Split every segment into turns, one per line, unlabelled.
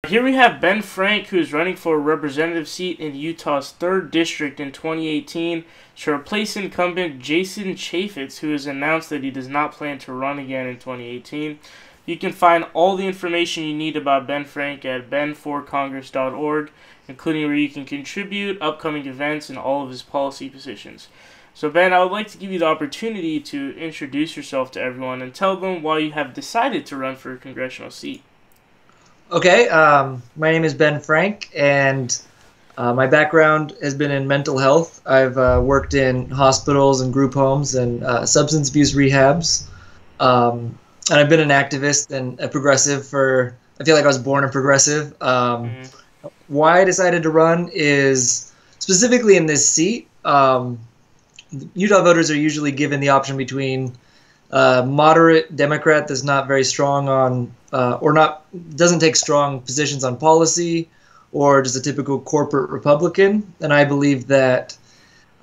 Here we have Ben Frank, who is running for a representative seat in Utah's 3rd District in 2018 to replace incumbent Jason Chaffetz, who has announced that he does not plan to run again in 2018. You can find all the information you need about Ben Frank at ben4congress.org, including where you can contribute, upcoming events, and all of his policy positions. So Ben, I would like to give you the opportunity to introduce yourself to everyone and tell them why you have decided to run for a congressional seat.
Okay, my name is Ben Frank, and my background has been in mental health. I've worked in hospitals and group homes and substance abuse rehabs, and I've been an activist and a progressive I feel like I was born a progressive. Why I decided to run is specifically in this seat. Utah voters are usually given the option between moderate Democrat that's not very strong on doesn't take strong positions on policy, or just a typical corporate Republican. And I believe that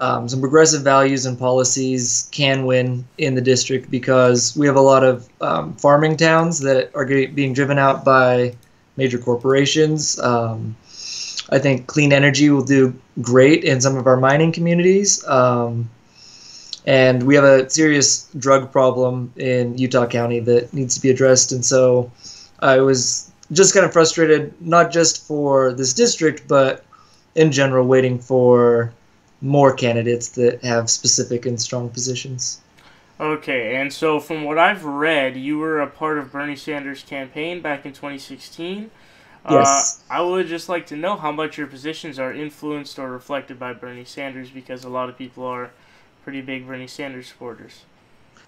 some progressive values and policies can win in the district because we have a lot of farming towns that are being driven out by major corporations. I think clean energy will do great in some of our mining communities. And we have a serious drug problem in Utah County that needs to be addressed. And so I was just kind of frustrated, not just for this district, but in general, waiting for more candidates that have specific and strong positions.
Okay, and so from what I've read, you were a part of Bernie Sanders' campaign back in 2016.
Yes.
I would just like to know how much your positions are influenced or reflected by Bernie Sanders, because a lot of people are pretty big Bernie Sanders supporters.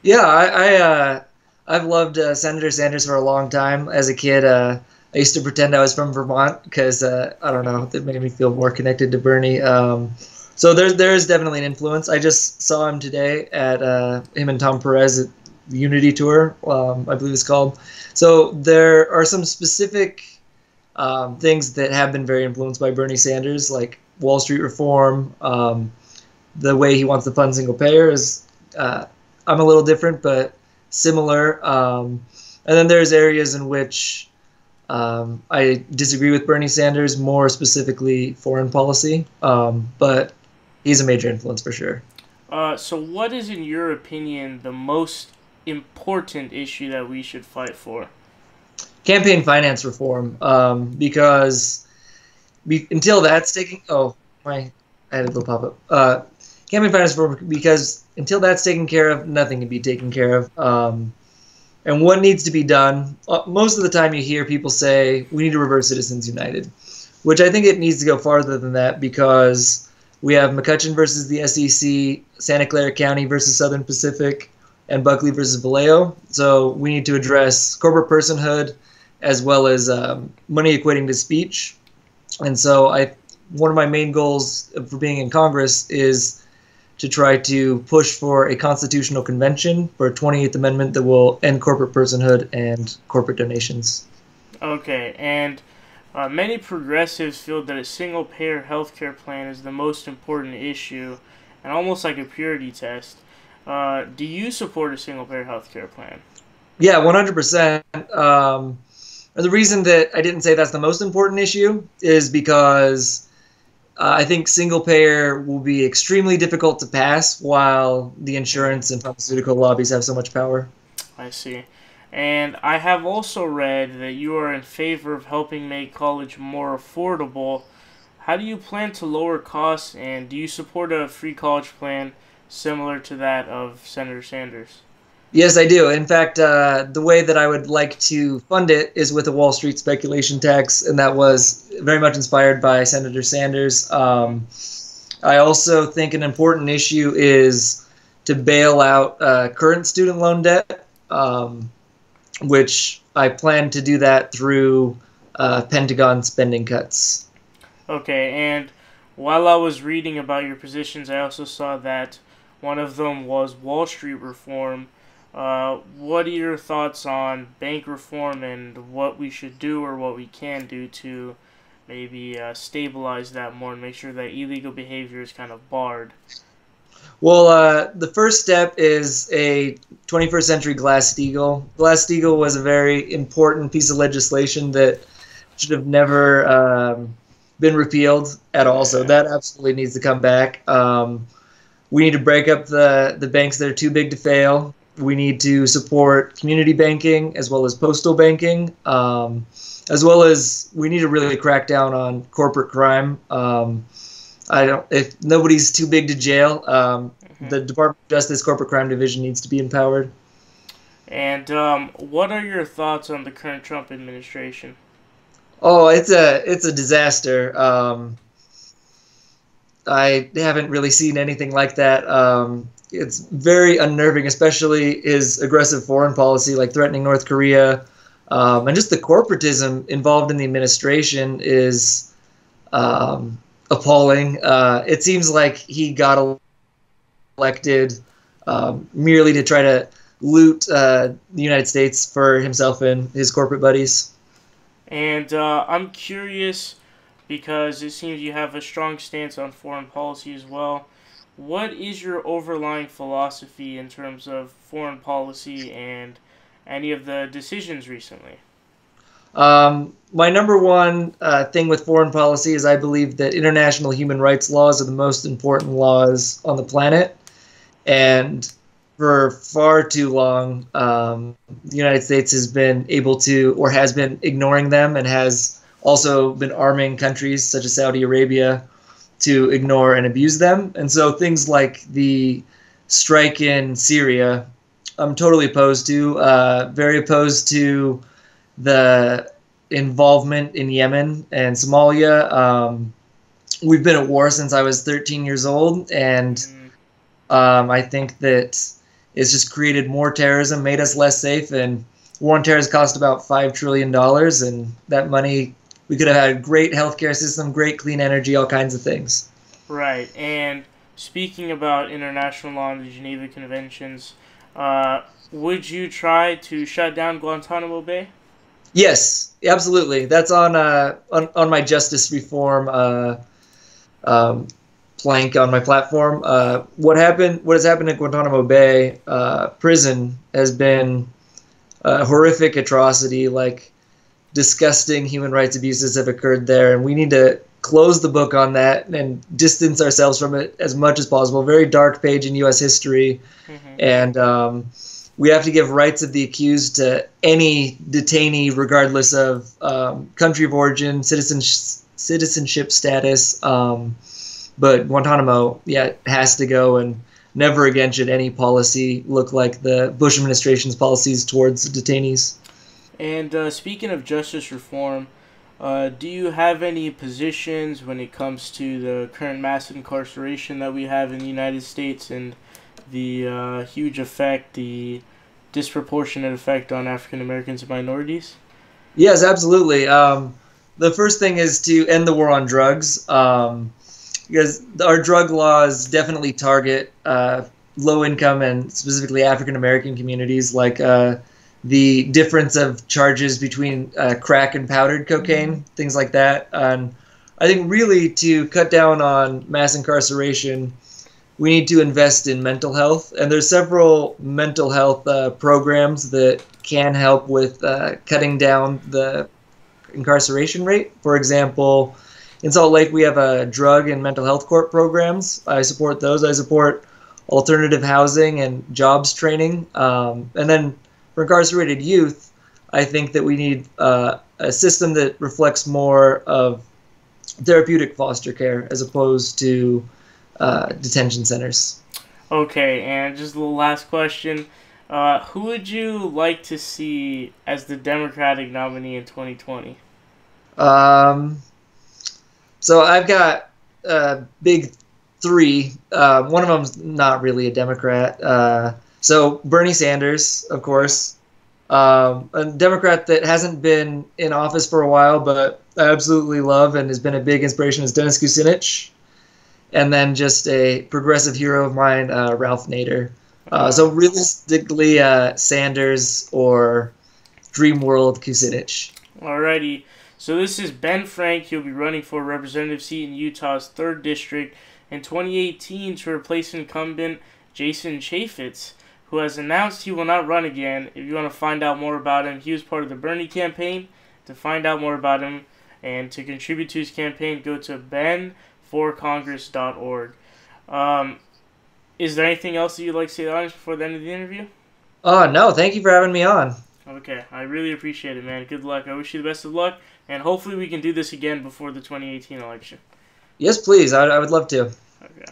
Yeah, I've loved Senator Sanders for a long time. As a kid, I used to pretend I was from Vermont because I don't know, that made me feel more connected to Bernie. So there is definitely an influence. I just saw him today at him and Tom Perez at the Unity Tour, I believe it's called. So there are some specific things that have been very influenced by Bernie Sanders, like Wall Street reform. The way he wants to fund single payer is, I'm a little different, but similar. And then there's areas in which I disagree with Bernie Sanders, more specifically foreign policy. But he's a major influence for sure.
So what is, in your opinion, the most important issue that we should fight for?
Campaign finance reform, because until that's taking... Oh, I had a little pop-up. Campaign finance reform, because until that's taken care of, nothing can be taken care of. And what needs to be done, most of the time you hear people say, we need to reverse Citizens United, which I think it needs to go farther than that, because we have McCutcheon versus the SEC, Santa Clara County versus Southern Pacific, and Buckley versus Vallejo. So we need to address corporate personhood as well as money equating to speech. And so one of my main goals for being in Congress is to try to push for a constitutional convention for a 28th Amendment that will end corporate personhood and corporate donations.
Okay, and many progressives feel that a single-payer healthcare plan is the most important issue, and almost like a purity test. Do you support a single-payer healthcare plan?
Yeah, 100%. The reason that I didn't say that's the most important issue is because I think single payer will be extremely difficult to pass while the insurance and pharmaceutical lobbies have so much power.
I see. And I have also read that you are in favor of helping make college more affordable. How do you plan to lower costs, and do you support a free college plan similar to that of Senator Sanders?
Yes, I do. In fact, the way that I would like to fund it is with a Wall Street speculation tax, and that was very much inspired by Senator Sanders. I also think an important issue is to bail out current student loan debt, which I plan to do that through Pentagon spending cuts.
Okay, and while I was reading about your positions, I also saw that one of them was Wall Street reform. What are your thoughts on bank reform and what we should do or what we can do to maybe stabilize that more and make sure that illegal behavior is kind of barred?
Well, the first step is a 21st century Glass-Steagall. Glass-Steagall was a very important piece of legislation that should have never been repealed at all. So that absolutely needs to come back. We need to break up the banks that are too big to fail. We need to support community banking as well as postal banking, as well as we need to really crack down on corporate crime. If nobody's too big to jail, the Department of Justice Corporate Crime Division needs to be empowered.
And what are your thoughts on the current Trump administration?
Oh, it's a disaster. I haven't really seen anything like that. It's very unnerving, especially his aggressive foreign policy, like threatening North Korea, and just the corporatism involved in the administration is appalling. It seems like he got elected merely to try to loot the United States for himself and his corporate buddies.
And I'm curious, because it seems you have a strong stance on foreign policy as well. What is your overlying philosophy in terms of foreign policy and any of the decisions recently?
My number one thing with foreign policy is I believe that international human rights laws are the most important laws on the planet. And for far too long, the United States has been able to, or has been ignoring them, and has also been arming countries such as Saudi Arabia to ignore and abuse them. And so things like the strike in Syria, I'm totally opposed to, very opposed to the involvement in Yemen and Somalia. We've been at war since I was 13 years old, and I think that it's just created more terrorism, made us less safe, and war on terror has cost about $5 trillion, and that money, we could have had a great healthcare system, great clean energy, all kinds of things.
Right, and speaking about international law and the Geneva Conventions, would you try to shut down Guantanamo Bay?
Yes, absolutely. That's on my justice reform plank on my platform. What has happened at Guantanamo Bay prison has been a horrific atrocity. Like, disgusting human rights abuses have occurred there, and we need to close the book on that and distance ourselves from it as much as possible. Very dark page in U.S. history, and we have to give rights of the accused to any detainee, regardless of country of origin, citizenship status. But Guantanamo, has to go, and never again should any policy look like the Bush administration's policies towards detainees.
And speaking of justice reform, do you have any positions when it comes to the current mass incarceration that we have in the United States and the huge effect, the disproportionate effect on African Americans and minorities?
Yes, absolutely. The first thing is to end the war on drugs, because our drug laws definitely target low-income and specifically African American communities, like the difference of charges between crack and powdered cocaine, things like that. And I think really to cut down on mass incarceration, we need to invest in mental health. And there's several mental health programs that can help with cutting down the incarceration rate. For example, in Salt Lake, we have a drug and mental health court programs. I support those. I support alternative housing and jobs training. And then for incarcerated youth, I think that we need a system that reflects more of therapeutic foster care as opposed to detention centers.
Okay, and just the last question. Who would you like to see as the Democratic nominee in 2020?
So I've got big three. One of them's not really a Democrat. So Bernie Sanders, of course, a Democrat that hasn't been in office for a while, but I absolutely love and has been a big inspiration, is Dennis Kucinich. And then just a progressive hero of mine, Ralph Nader. So realistically, Sanders or Dream World Kucinich.
Alrighty. So this is Ben Frank. He'll be running for a representative seat in Utah's 3rd District in 2018 to replace incumbent Jason Chaffetz, who has announced he will not run again. If you want to find out more about him, he was part of the Bernie campaign. To find out more about him and to contribute to his campaign, go to benforcongress.org. Is there anything else that you'd like to say to the audience before the end of the interview?
No, thank you for having me on.
Okay, I really appreciate it, man. Good luck. I wish you the best of luck, and hopefully we can do this again before the 2018 election.
Yes, please. I would love to.
Okay.